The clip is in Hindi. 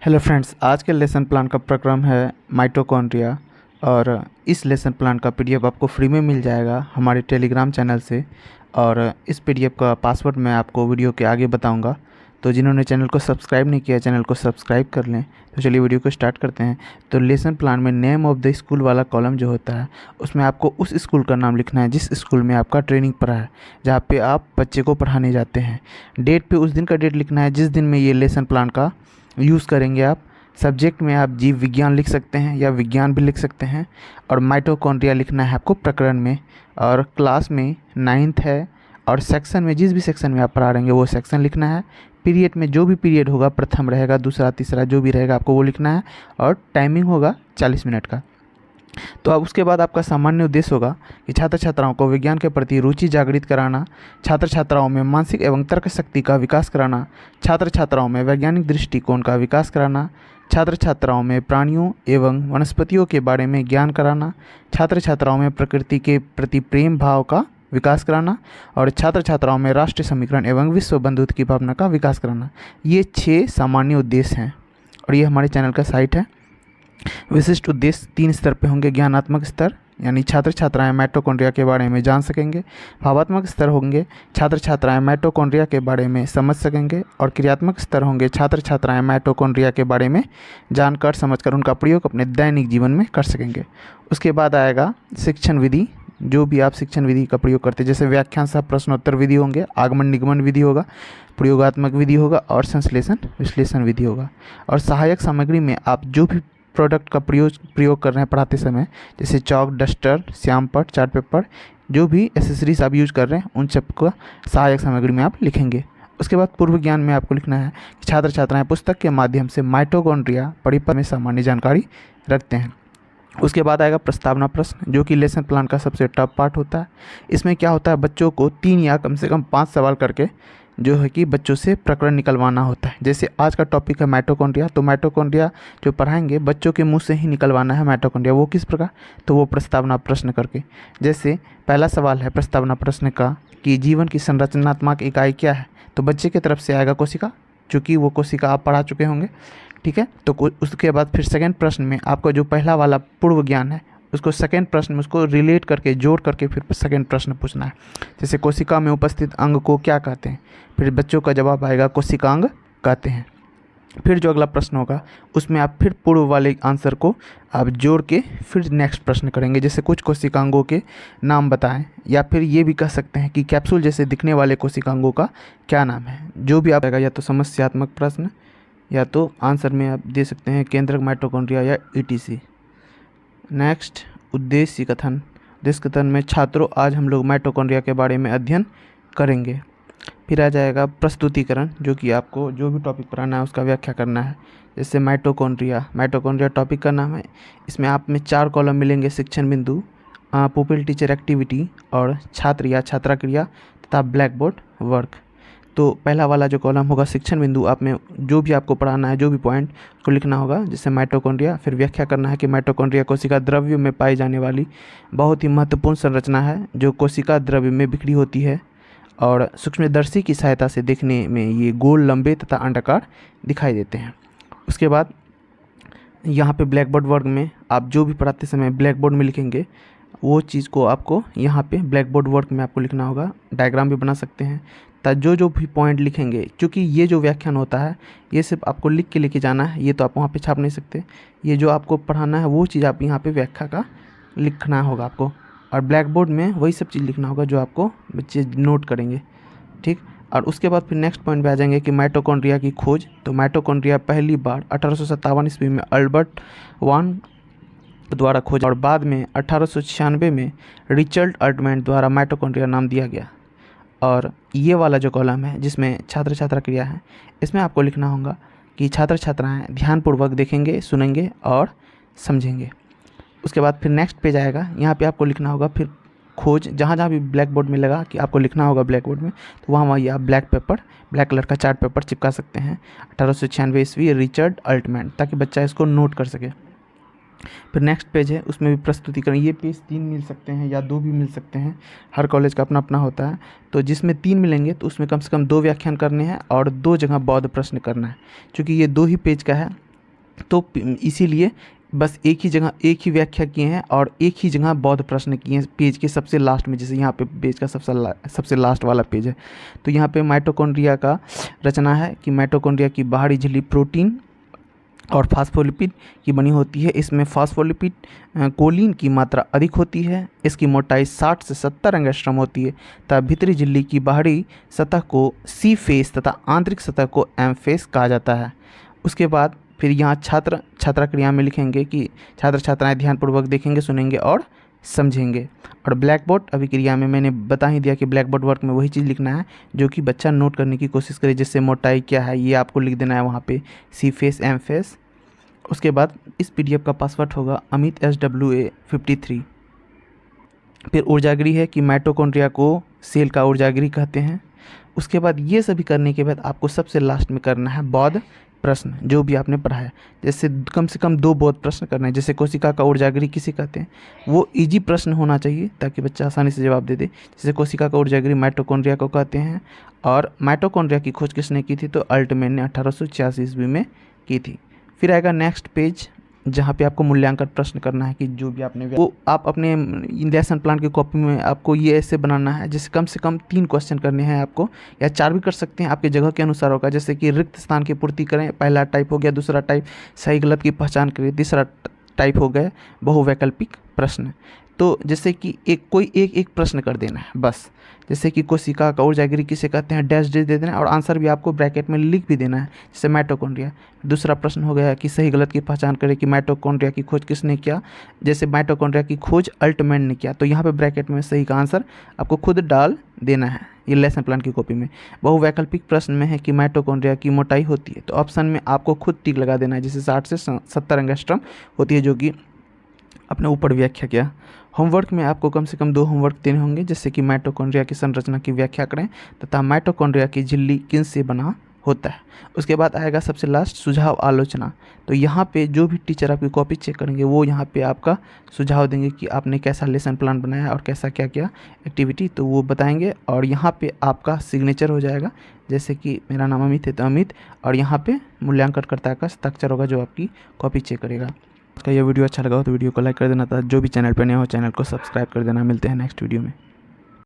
हेलो फ्रेंड्स, आज के लेसन प्लान का प्रक्रम है माइटोकॉन्ड्रिया। और इस लेसन प्लान का पीडीएफ आपको फ्री में मिल जाएगा हमारे टेलीग्राम चैनल से। और इस पीडीएफ का पासवर्ड मैं आपको वीडियो के आगे बताऊंगा। तो जिन्होंने चैनल को सब्सक्राइब नहीं किया, चैनल को सब्सक्राइब कर लें। तो चलिए वीडियो को स्टार्ट करते हैं। तो लेसन प्लान में नेम ऑफ़ द स्कूल वाला कॉलम जो होता है उसमें आपको उस स्कूल का नाम लिखना है जिस स्कूल में आपका ट्रेनिंग पड़ा है, जहाँ पे आप बच्चे को पढ़ाने जाते हैं। डेट पे उस दिन का डेट लिखना है जिस दिन में ये लेसन प्लान का यूज़ करेंगे आप। सब्जेक्ट में आप जीव विज्ञान लिख सकते हैं या विज्ञान भी लिख सकते हैं। और माइटोकॉन्ड्रिया लिखना है आपको प्रकरण में। और क्लास में 9th है। और सेक्शन में जिस भी सेक्शन में आप पढ़ा रहेंगे वो सेक्शन लिखना है। पीरियड में जो भी पीरियड होगा, प्रथम रहेगा, दूसरा, तीसरा, जो भी रहेगा आपको वो लिखना है। और टाइमिंग होगा 40 मिनट का। तो अब उसके बाद आपका सामान्य उद्देश्य होगा कि छात्र छात्राओं को विज्ञान के प्रति रुचि जागृत कराना, छात्र छात्राओं में मानसिक एवं तर्क शक्ति का विकास कराना, छात्र छात्राओं में वैज्ञानिक दृष्टिकोण का विकास कराना, छात्र छात्राओं में प्राणियों एवं वनस्पतियों के बारे में ज्ञान कराना, छात्र छात्राओं में प्रकृति के प्रति प्रेम भाव का विकास कराना, और छात्र छात्राओं में राष्ट्रीय समीकरण एवं विश्व बंधुत्व की भावना का विकास कराना। ये 6 सामान्य उद्देश्य हैं और ये हमारे चैनल का साइट है। विशिष्ट उद्देश्य 3 स्तर पे होंगे। ज्ञानात्मक स्तर यानी छात्र छात्राएं माइटोकॉन्ड्रिया के बारे में जान सकेंगे। भावात्मक स्तर होंगे, छात्र छात्राएं माइटोकॉन्ड्रिया के बारे में समझ सकेंगे। और क्रियात्मक स्तर होंगे, छात्र छात्राएं माइटोकॉन्ड्रिया के बारे में जानकर समझकर उनका प्रयोग अपने दैनिक जीवन में कर सकेंगे। उसके बाद आएगा शिक्षण विधि। जो भी आप शिक्षण विधि का प्रयोग करते हैं, जैसे व्याख्यान सह प्रश्नोत्तर विधि होंगे, आगमन निगमन विधि होगा, प्रयोगात्मक विधि होगा और संश्लेषण विश्लेषण विधि होगा। और सहायक सामग्री में आप जो भी प्रोडक्ट का प्रयोग कर रहे हैं पढ़ाते समय, जैसे चॉक, डस्टर, श्यामपट्ट, चार्ट पेपर, जो भी एसेसरीज आप यूज़ कर रहे हैं उन सब का सहायक सामग्री में आप लिखेंगे। उसके बाद पूर्व ज्ञान में आपको लिखना है कि छात्र छात्राएं पुस्तक के माध्यम से माइटोकॉन्ड्रिया परिपथ में सामान्य जानकारी रखते हैं। उसके बाद आएगा प्रस्तावना प्रश्न, जो कि लेसन प्लान का सबसे टफ पार्ट होता है। इसमें क्या होता है, बच्चों को 3 या कम से कम 5 सवाल करके जो है कि बच्चों से प्रकरण निकलवाना होता है। जैसे आज का टॉपिक है माइटोकॉन्ड्रिया, तो माइटोकॉन्ड्रिया जो पढ़ाएंगे बच्चों के मुंह से ही निकलवाना है माइटोकॉन्ड्रिया। वो किस प्रकार, तो वो प्रस्तावना प्रश्न करके। जैसे पहला सवाल है प्रस्तावना प्रश्न का कि जीवन की संरचनात्मक इकाई क्या है, तो बच्चे की तरफ से आएगा कोशिका, चूँकि वो कोशिका आप पढ़ा चुके होंगे, ठीक है। तो उसके बाद फिर सेकंड प्रश्न में आपको जो पहला वाला पूर्व ज्ञान है उसको सेकंड प्रश्न में उसको रिलेट करके जोड़ करके फिर सेकंड प्रश्न पूछना है। जैसे कोशिका में उपस्थित अंग को क्या कहते हैं, फिर बच्चों का जवाब आएगा कोशिकांग कहते हैं। फिर जो अगला प्रश्न होगा उसमें आप फिर पूर्व वाले आंसर को आप जोड़ के फिर नेक्स्ट प्रश्न करेंगे। जैसे कुछ कोशिकांगों के नाम बताएं, या फिर ये भी कह सकते हैं कि कैप्सूल जैसे दिखने वाले कोशिकांगों का क्या नाम है। जो भी आप आएगा, या तो समस्यात्मक प्रश्न या तो आंसर में आप दे सकते हैं केंद्रक माइटोकॉन्ड्रिया या ETC। नेक्स्ट उद्देश्य कथन। उद्देश्य कथन में छात्रों आज हम लोग माइटोकॉन्ड्रिया के बारे में अध्ययन करेंगे। फिर आ जाएगा प्रस्तुतिकरण, जो कि आपको जो भी टॉपिक पढ़ाना है उसका व्याख्या करना है। जैसे माइटोकॉन्ड्रिया टॉपिक का नाम है। इसमें आप में 4 कॉलम मिलेंगे, शिक्षण बिंदु, पुपिल टीचर एक्टिविटी और छात्र या छात्रा क्रिया तथा ब्लैक बोर्ड वर्क। तो पहला वाला जो कॉलम होगा शिक्षण बिंदु, आप में जो भी आपको पढ़ाना है, जो भी पॉइंट को लिखना होगा, जैसे माइटोकॉन्ड्रिया। फिर व्याख्या करना है कि माइटोकॉन्ड्रिया कोशिका द्रव्य में पाई जाने वाली बहुत ही महत्वपूर्ण संरचना है जो कोशिका द्रव्य में बिखरी होती है और सूक्ष्मदर्शी की सहायता से देखने में ये गोल, लंबे तथा अंडाकार दिखाई देते हैं। उसके बाद यहाँ पे ब्लैक बोर्ड वर्क में आप जो भी पढ़ाते समय ब्लैक बोर्ड में लिखेंगे वो चीज़ को आपको यहाँ पे ब्लैक बोर्ड वर्क में आपको लिखना होगा। डायग्राम भी बना सकते हैं। जो भी पॉइंट लिखेंगे, क्योंकि ये जो व्याख्यान होता है ये सिर्फ आपको लिख के लेके जाना है, ये तो आप वहाँ पे छाप नहीं सकते। ये जो आपको पढ़ाना है वो चीज़ आप यहाँ पे व्याख्या का लिखना होगा आपको। और ब्लैक बोर्ड में वही सब चीज़ लिखना होगा जो आपको बच्चे नोट करेंगे, ठीक। और उसके बाद फिर नेक्स्ट पॉइंट पे आ जाएंगे कि माइटोकॉन्ड्रिया की खोज। तो माइटोकॉन्ड्रिया पहली बार 1857 ईस्वी में अल्बर्ट वान द्वारा खोजा और बाद में 1896 में रिचर्ड अल्टमैन द्वारा माइटोकॉन्ड्रिया नाम दिया गया। और ये वाला जो कॉलम है जिसमें छात्र छात्रा क्रिया है, इसमें आपको लिखना होगा कि छात्र छात्राएं ध्यानपूर्वक देखेंगे, सुनेंगे और समझेंगे। उसके बाद फिर नेक्स्ट पेज आएगा, यहाँ पे आपको लिखना होगा फिर खोज। जहाँ जहाँ भी ब्लैक बोर्ड में लगा कि आपको लिखना होगा ब्लैक बोर्ड में, तो वहाँ ये आप ब्लैक कलर का चार्ट पेपर चिपका सकते हैं। 1896 ईस्वी रिचर्ड अल्टमैन, ताकि बच्चा इसको नोट कर सके। फिर नेक्स्ट पेज है, उसमें भी प्रस्तुतिकरण। ये पेज 3 मिल सकते हैं या 2 भी मिल सकते हैं, हर कॉलेज का अपना अपना होता है। तो जिसमें 3 मिलेंगे तो उसमें कम से कम 2 व्याख्यान करने हैं और 2 जगह बौद्ध प्रश्न करना है। क्योंकि ये 2 ही पेज का है तो इसीलिए बस एक ही व्याख्या किए हैं और एक ही जगह बौद्ध प्रश्न किए हैं पेज के सबसे लास्ट में। जैसे यहाँ पे पेज का सबसे लास्ट वाला पेज है, तो यहाँ पे माइटोकॉन्ड्रिया का रचना है कि माइटोकॉन्ड्रिया की बाहरी झिल्ली प्रोटीन और फास्फोलिपिड की बनी होती है। इसमें फास्फोलिपिड कोलिन की मात्रा अधिक होती है। इसकी मोटाई 60 से 70 एंगस्ट्रॉम होती है तथा भीतरी झिल्ली की बाहरी सतह को सी फेस तथा आंतरिक सतह को एम फेस कहा जाता है। उसके बाद फिर यहाँ छात्रा क्रिया में लिखेंगे कि छात्र छात्राएं ध्यानपूर्वक देखेंगे, सुनेंगे और समझेंगे। और ब्लैक बोर्ड अभिक्रिया में मैंने बता ही दिया कि ब्लैक बोर्ड वर्क में वही चीज़ लिखना है जो कि बच्चा नोट करने की कोशिश करे। जैसे मोटाई क्या है ये आपको लिख देना है वहाँ पे, सी फेस एम फेस। उसके बाद इस पीडीएफ का पासवर्ड होगा अमित SWA53। फिर ऊर्जागृह है कि माइटोकॉन्ड्रिया को सेल का ऊर्जागृह कहते हैं। उसके बाद ये सभी करने के बाद आपको सबसे लास्ट में करना है बौद्ध प्रश्न, जो भी आपने पढ़ा है। जैसे कम से कम 2 बौद्ध प्रश्न करना है। जैसे कोशिका का ऊर्जागृह किसे कहते हैं, वो इजी प्रश्न होना चाहिए ताकि बच्चा आसानी से जवाब दे दे। जैसे कोशिका का ऊर्जागृह माइटोकॉन्ड्रिया को कहते हैं, और माइटोकॉन्ड्रिया की खोज किसने की थी, तो अल्टमैन ने 1886 ईस्वी में की थी। फिर आएगा नेक्स्ट पेज जहाँ पे आपको मूल्यांकन प्रश्न करना है कि जो भी आपने वो आप अपने लेसन प्लान की कॉपी में आपको ये ऐसे बनाना है। जैसे कम से कम 3 क्वेश्चन करने हैं आपको, या 4 भी कर सकते हैं, आपके जगह के अनुसार होगा। जैसे कि रिक्त स्थान की पूर्ति करें, पहला टाइप हो गया। दूसरा टाइप सही गलत की पहचान करें। तीसरा टाइप हो गया बहुवैकल्पिक प्रश्न। तो जैसे कि एक प्रश्न कर देना है बस। जैसे कि कोशिका का ऊर्जागृह किसे कहते हैं, डैश दे देना है और आंसर भी आपको ब्रैकेट में लिख भी देना है, जैसे माइटोकॉन्ड्रिया। दूसरा प्रश्न हो गया कि सही गलत की पहचान करें कि माइटोकॉन्ड्रिया की खोज किसने किया। जैसे माइटोकॉन्ड्रिया की खोज अल्टमैन ने किया, तो यहाँ पे ब्रैकेट में सही का आंसर आपको खुद डाल देना है। ये लेसन प्लान की कॉपी में। बहुवैकल्पिक प्रश्न में है कि माइटोकॉन्ड्रिया की मोटाई होती है, तो ऑप्शन में आपको खुद टिक लगा देना है। जैसे 60 से 70 एंगस्ट्रॉम होती है, जो कि अपने ऊपर व्याख्या किया। होमवर्क में आपको कम से कम 2 होमवर्क देने होंगे, जैसे कि माइटोकॉन्ड्रिया की संरचना की व्याख्या करें तथा माइटोकॉन्ड्रिया की झिल्ली किन से बना होता है। उसके बाद आएगा सबसे लास्ट सुझाव आलोचना। तो यहाँ पे जो भी टीचर आपकी कॉपी चेक करेंगे वो यहाँ पे आपका सुझाव देंगे कि आपने कैसा लेसन प्लान बनाया और कैसा क्या क्या एक्टिविटी, तो वो बताएंगे। और यहाँ पे आपका सिग्नेचर हो जाएगा, जैसे कि मेरा नाम अमित है तो अमित, और यहाँ पे मूल्यांकनकर्ता का हस्ताक्षर होगा जो आपकी कॉपी चेक करेगा। उसका ये वीडियो अच्छा लगा हो तो वीडियो को लाइक कर देना था। जो भी चैनल पर नया हो चैनल को सब्सक्राइब कर देना। मिलते हैं नेक्स्ट वीडियो में।